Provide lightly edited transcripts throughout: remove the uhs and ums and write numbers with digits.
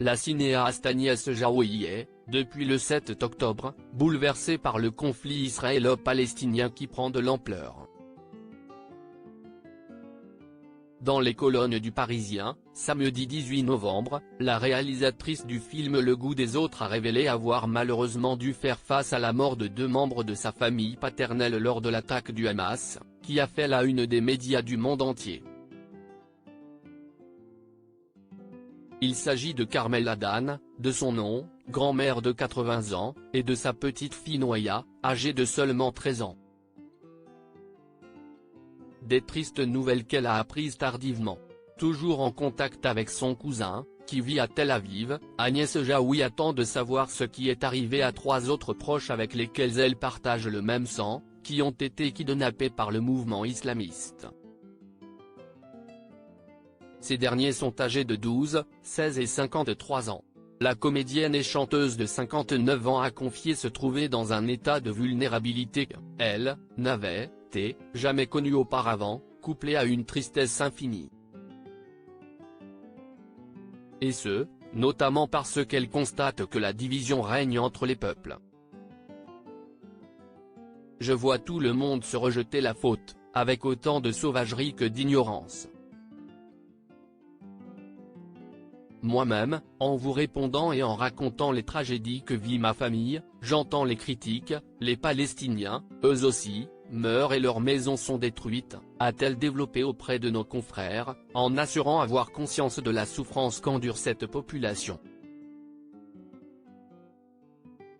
La cinéaste Agnès Jaoui est, depuis le 7 octobre, bouleversée par le conflit israélo-palestinien qui prend de l'ampleur. Dans les colonnes du Parisien, samedi 18 novembre, la réalisatrice du film Le goût des autres a révélé avoir malheureusement dû faire face à la mort de 2 membres de sa famille paternelle lors de l'attaque du Hamas, qui a fait la une des médias du monde entier. Il s'agit de Carmel Adan, de son nom, grand-mère de 80 ans, et de sa petite-fille Noya, âgée de seulement 13 ans. Des tristes nouvelles qu'elle a apprises tardivement. Toujours en contact avec son cousin, qui vit à Tel Aviv, Agnès Jaoui attend de savoir ce qui est arrivé à 3 autres proches avec lesquels elle partage le même sang, qui ont été kidnappés par le mouvement islamiste. Ces derniers sont âgés de 12, 16 et 53 ans. La comédienne et chanteuse de 59 ans a confié se trouver dans un état de vulnérabilité qu'elle n'avait jamais connu auparavant, couplé à une tristesse infinie. Et ce, notamment parce qu'elle constate que la division règne entre les peuples. Je vois tout le monde se rejeter la faute, avec autant de sauvagerie que d'ignorance. Moi-même, en vous répondant et en racontant les tragédies que vit ma famille, j'entends les critiques, les Palestiniens, eux aussi, meurent et leurs maisons sont détruites, a-t-elle développé auprès de nos confrères, en assurant avoir conscience de la souffrance qu'endure cette population.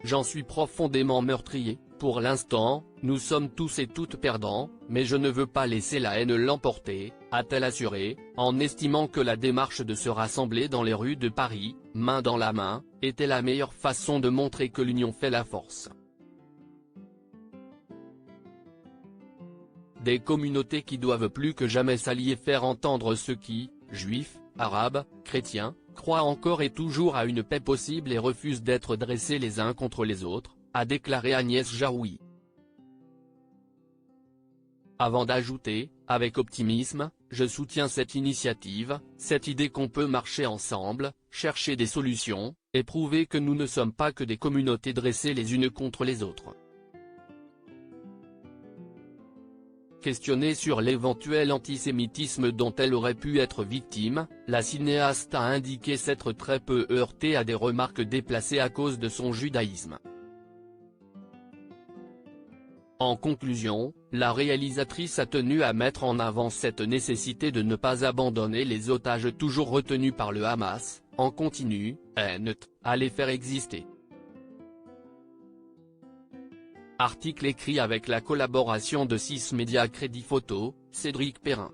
J'en suis profondément meurtrier. Pour l'instant, nous sommes tous et toutes perdants, mais je ne veux pas laisser la haine l'emporter, a-t-elle assuré, en estimant que la démarche de se rassembler dans les rues de Paris, main dans la main, était la meilleure façon de montrer que l'union fait la force. Des communautés qui doivent plus que jamais s'allier, faire entendre ceux qui, juifs, arabes, chrétiens, croient encore et toujours à une paix possible et refusent d'être dressés les uns contre les autres, a déclaré Agnès Jaoui. Avant d'ajouter, avec optimisme, je soutiens cette initiative, cette idée qu'on peut marcher ensemble, chercher des solutions, et prouver que nous ne sommes pas que des communautés dressées les unes contre les autres. Questionnée sur l'éventuel antisémitisme dont elle aurait pu être victime, la cinéaste a indiqué s'être très peu heurtée à des remarques déplacées à cause de son judaïsme. En conclusion, la réalisatrice a tenu à mettre en avant cette nécessité de ne pas abandonner les otages toujours retenus par le Hamas, en continu, à les faire exister. Article écrit avec la collaboration de 6 médias Crédit Photo, Cédric Perrin.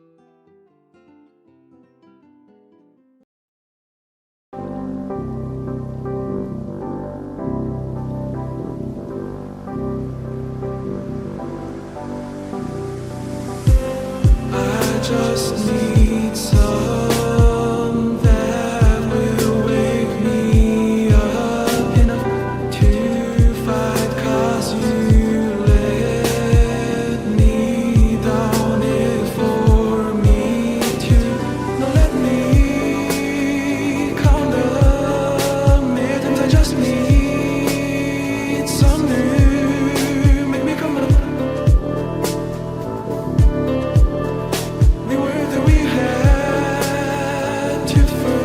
Just need some that will wake me up enough to fight, 'cause you let me down it for me to not let me count the minutes. I just need some new, make me come up. We were that we had to first.